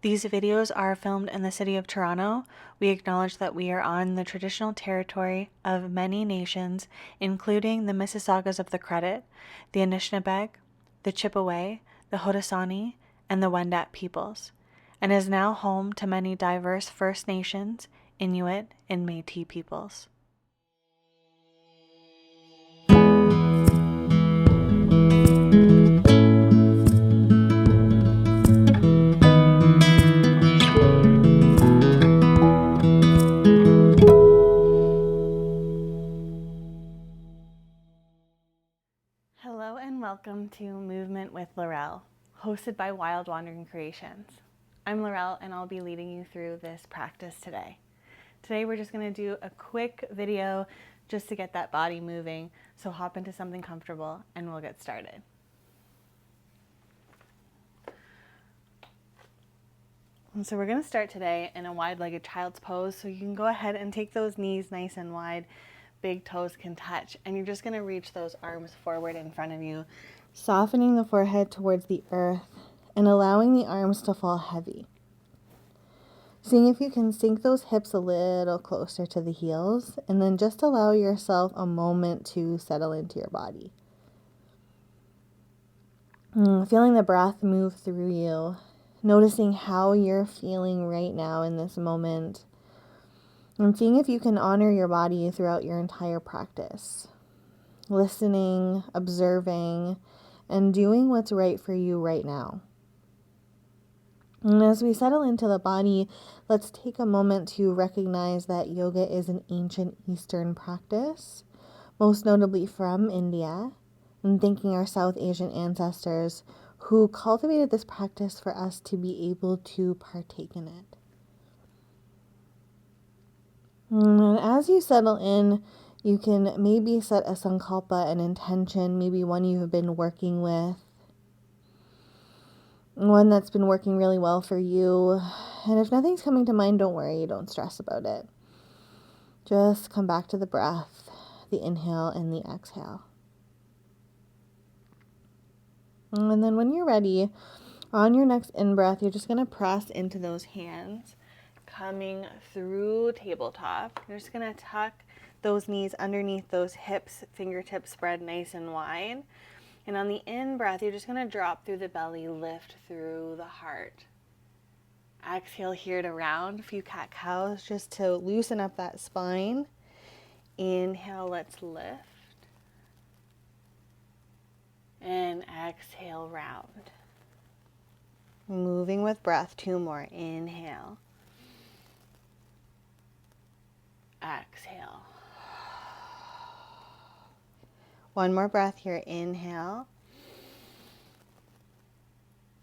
These videos are filmed in the city of Toronto. We acknowledge that we are on the traditional territory of many nations, including the Mississaugas of the Credit, the Anishinaabe, the Chippewa, the Haudenosaunee, and the Wendat peoples, and is now home to many diverse First Nations, Inuit, and Métis peoples. Hello and welcome to Movement with Laurelle, hosted by Wild Wandering Creations. I'm Laurelle and I'll be leading you through this practice today. Today we're just going to do a quick video just to get that body moving, so hop into something comfortable and we'll get started. And so we're going to start today in a wide-legged child's pose, so you can go ahead and take those knees nice and wide. Big toes can touch, and you're just going to reach those arms forward in front of you, softening the forehead towards the earth and allowing the arms to fall heavy. Seeing if you can sink those hips a little closer to the heels, and then just allow yourself a moment to settle into your body. Feeling the breath move through you, noticing how you're feeling right now in this moment. And seeing if you can honor your body throughout your entire practice. Listening, observing, and doing what's right for you right now. And as we settle into the body, let's take a moment to recognize that yoga is an ancient Eastern practice, most notably from India, and thanking our South Asian ancestors who cultivated this practice for us to be able to partake in it. And as you settle in, you can maybe set a sankalpa, an intention, maybe one you've been working with, one that's been working really well for you. And if nothing's coming to mind, don't worry, don't stress about it. Just come back to the breath, the inhale and the exhale. And then when you're ready, on your next in-breath, you're just going to press into those hands, coming through tabletop. You're just going to tuck those knees underneath those hips, fingertips spread nice and wide. And on the in-breath, you're just going to drop through the belly, lift through the heart. Exhale here to round a few cat-cows just to loosen up that spine. Inhale, let's lift. And exhale, round. Moving with breath, 2 more. Inhale. Exhale. 1 more breath here. Inhale.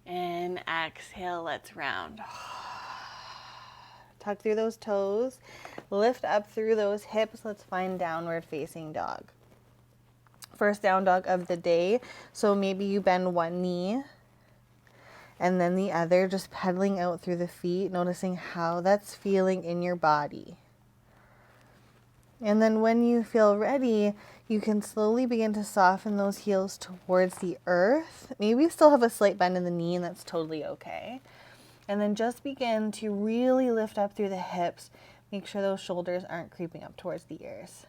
And exhale, let's round. Tuck through those toes. Lift up through those hips. Let's find downward facing dog. First down dog of the day. So maybe you bend one knee and then the other, just pedaling out through the feet, noticing how that's feeling in your body. And then when you feel ready, you can slowly begin to soften those heels towards the earth. Maybe you still have a slight bend in the knee, and that's totally okay. And then just begin to really lift up through the hips. Make sure those shoulders aren't creeping up towards the ears.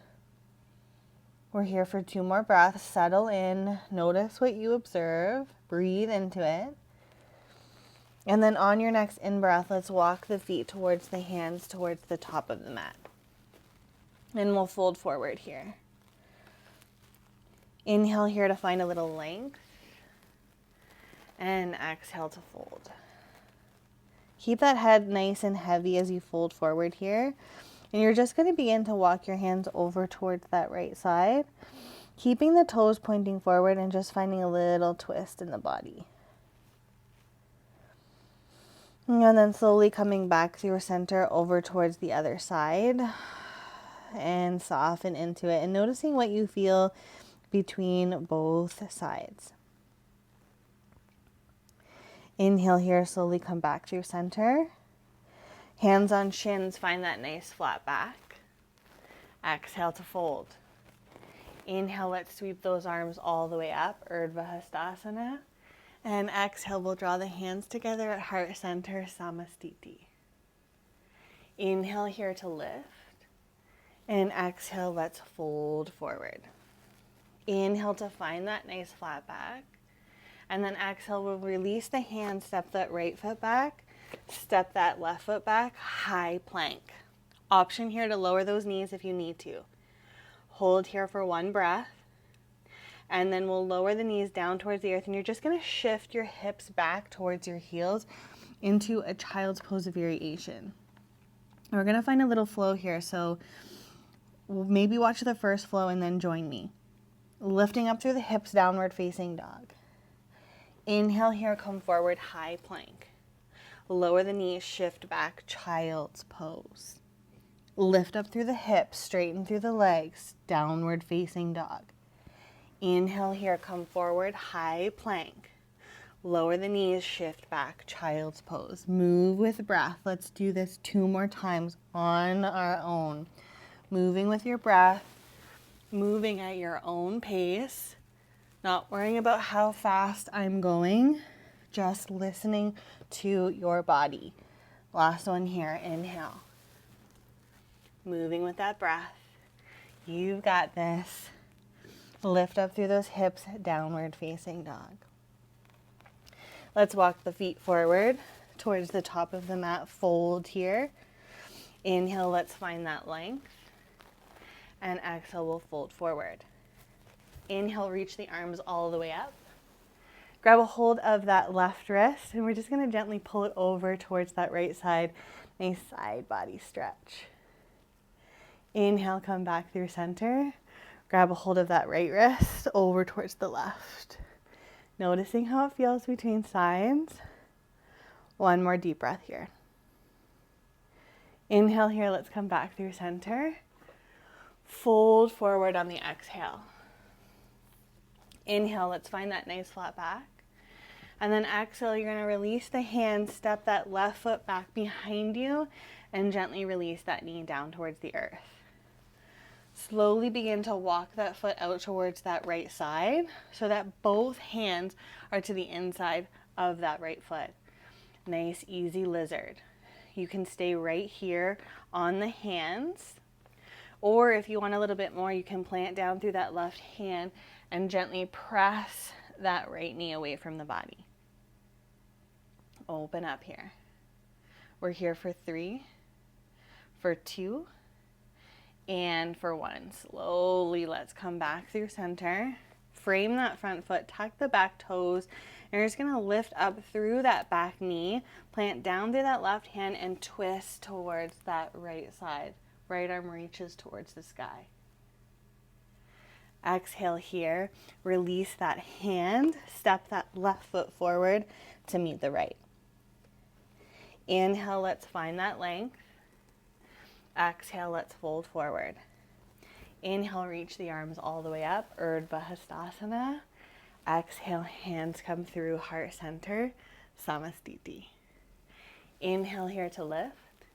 We're here for 2 more breaths. Settle in. Notice what you observe. Breathe into it. And then on your next in-breath, let's walk the feet towards the hands, towards the top of the mat. And we'll fold forward here. Inhale here to find a little length. And exhale to fold. Keep that head nice and heavy as you fold forward here. And you're just going to begin to walk your hands over towards that right side, keeping the toes pointing forward and just finding a little twist in the body. And then slowly coming back through your center over towards the other side and soften into it and noticing what you feel between both sides. Inhale here, slowly come back to your center. Hands on shins, find that nice flat back. Exhale to fold. Inhale, let's sweep those arms all the way up, Urdhva Hastasana. And exhale, we'll draw the hands together at heart center, Samastiti. Inhale here to lift. And exhale, let's fold forward. Inhale to find that nice flat back. And then exhale, we'll release the hands, step that right foot back, step that left foot back, high plank. Option here to lower those knees if you need to. Hold here for one breath. And then we'll lower the knees down towards the earth, and you're just going to shift your hips back towards your heels into a child's pose of variation. We're going to find a little flow here, so maybe watch the first flow and then join me. Lifting up through the hips, downward facing dog. Inhale here, come forward, high plank. Lower the knees, shift back, child's pose. Lift up through the hips, straighten through the legs, downward facing dog. Inhale here, come forward, high plank. Lower the knees, shift back, child's pose. Move with breath. Let's do this 2 more times on our own. Moving with your breath, moving at your own pace. Not worrying about how fast I'm going, just listening to your body. Last one here, inhale. Moving with that breath. You've got this. Lift up through those hips, downward facing dog. Let's walk the feet forward towards the top of the mat, fold here. Inhale, let's find that length. And exhale, we'll fold forward. Inhale, reach the arms all the way up. Grab a hold of that left wrist, and we're just going to gently pull it over towards that right side. Nice side body stretch. Inhale, come back through center. Grab a hold of that right wrist over towards the left. Noticing how it feels between sides. One more deep breath here. Inhale here, let's come back through center. Fold forward on the exhale. Inhale, let's find that nice flat back. And then exhale, you're going to release the hands, step that left foot back behind you, and gently release that knee down towards the earth. Slowly begin to walk that foot out towards that right side so that both hands are to the inside of that right foot. Nice, easy lizard. You can stay right here on the hands, or if you want a little bit more, you can plant down through that left hand and gently press that right knee away from the body. Open up here. We're here for 3, for 2, and for 1. Slowly, let's come back through center. Frame that front foot, tuck the back toes, and you're just going to lift up through that back knee, plant down through that left hand, and twist towards that right side. Right arm reaches towards the sky. Exhale here, release that hand, step that left foot forward to meet the right. Inhale, let's find that length. Exhale, let's fold forward. Inhale, reach the arms all the way up, Skandasana. Exhale, hands come through heart center, Samastiti. Inhale here to lift,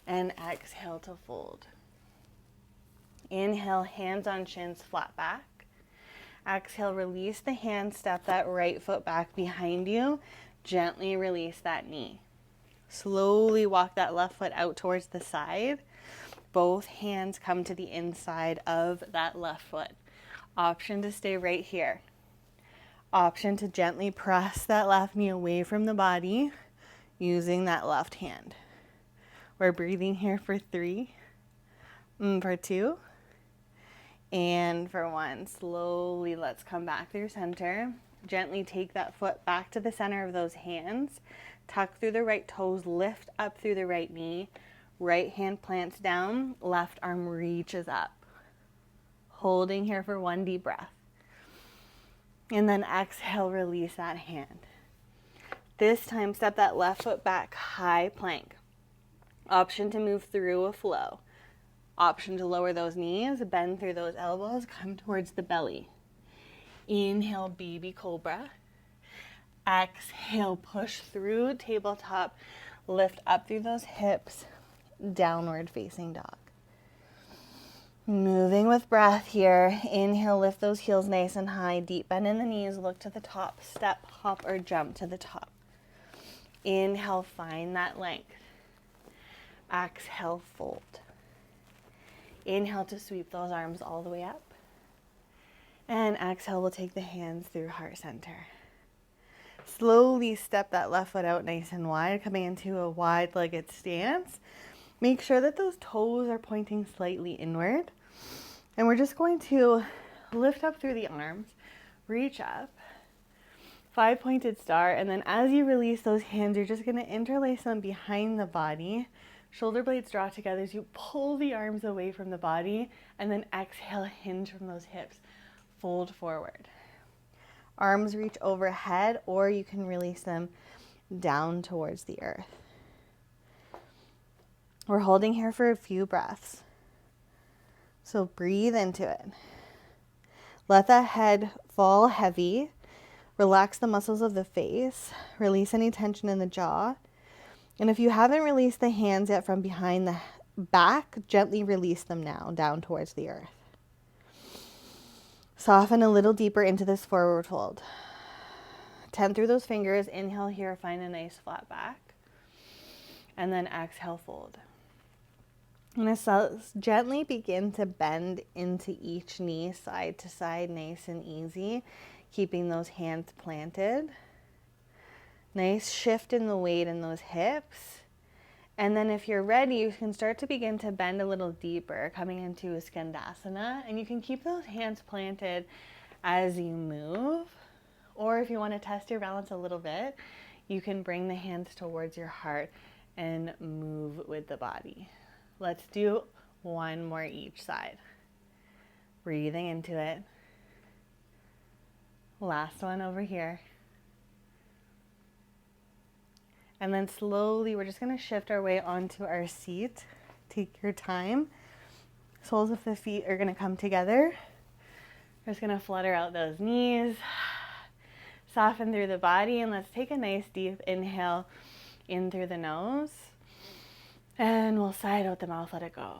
and exhale to fold. Inhale, hands on shins, flat back. Exhale, release the hand, step that right foot back behind you. Gently release that knee. Slowly walk that left foot out towards the side. Both hands come to the inside of that left foot. Option to stay right here. Option to gently press that left knee away from the body using that left hand. We're breathing here for 3, for 2, and for 1. Slowly, let's come back through center. Gently take that foot back to the center of those hands. Tuck through the right toes, lift up through the right knee. Right hand plants down, left arm reaches up. Holding here for 1 deep breath. And then exhale, release that hand. This time, step that left foot back, high plank. Option to move through a flow. Option to lower those knees, bend through those elbows, come towards the belly. Inhale, baby cobra. Exhale, push through tabletop, lift up through those hips, downward facing dog. Moving with breath here. Inhale, lift those heels nice and high. Deep bend in the knees. Look to the top. Step, hop, or jump to the top. Inhale, find that length. Exhale, fold. Inhale to sweep those arms all the way up. And exhale, we'll take the hands through heart center. Slowly step that left foot out nice and wide, coming into a wide-legged stance. Make sure that those toes are pointing slightly inward. And we're just going to lift up through the arms, reach up, 5-pointed star, and then as you release those hands, you're just going to interlace them behind the body. Shoulder blades draw together as you pull the arms away from the body, and then exhale, hinge from those hips, fold forward. Arms reach overhead, or you can release them down towards the earth. We're holding here for a few breaths. So breathe into it. Let that head fall heavy. Relax the muscles of the face. Release any tension in the jaw. And if you haven't released the hands yet from behind the back, gently release them now down towards the earth. Soften a little deeper into this forward fold. 10 through those fingers. Inhale here, find a nice flat back. And then exhale, fold. I'm going to gently begin to bend into each knee, side to side, nice and easy, keeping those hands planted. Nice shift in the weight in those hips. And then if you're ready, you can start to begin to bend a little deeper, coming into a Skandasana. And you can keep those hands planted as you move. Or if you want to test your balance a little bit, you can bring the hands towards your heart and move with the body. Let's do one more each side. Breathing into it. Last one over here. And then slowly, we're just going to shift our way onto our seat. Take your time. Soles of the feet are going to come together. We're just going to flutter out those knees. Soften through the body. And let's take a nice deep inhale in through the nose. And we'll side out the mouth, let it go.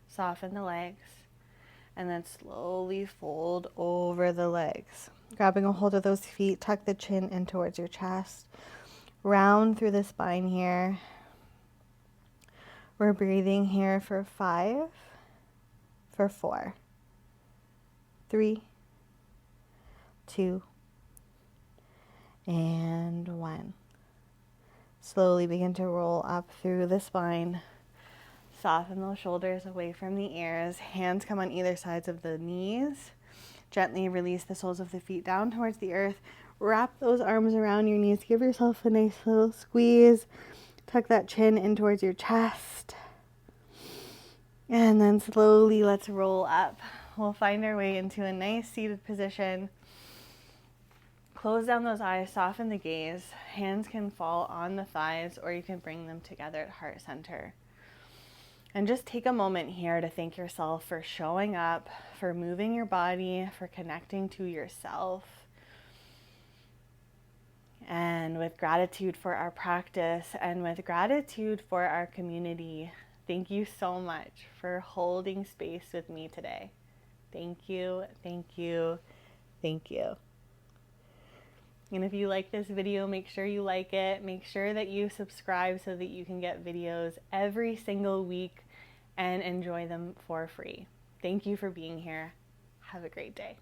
Soften the legs. And then slowly fold over the legs. Grabbing a hold of those feet, tuck the chin in towards your chest. Round through the spine here. We're breathing here for 5, for 4, 3, 2, and 1. Slowly begin to roll up through the spine. Soften those shoulders away from the ears. Hands come on either sides of the knees. Gently release the soles of the feet down towards the earth. Wrap those arms around your knees. Give yourself a nice little squeeze. Tuck that chin in towards your chest. And then slowly let's roll up. We'll find our way into a nice seated position. Close down those eyes, soften the gaze. Hands can fall on the thighs, or you can bring them together at heart center. And just take a moment here to thank yourself for showing up, for moving your body, for connecting to yourself. And with gratitude for our practice and with gratitude for our community, thank you so much for holding space with me today. Thank you, thank you, thank you. And if you like this video, make sure you like it. Make sure that you subscribe so that you can get videos every single week and enjoy them for free. Thank you for being here. Have a great day.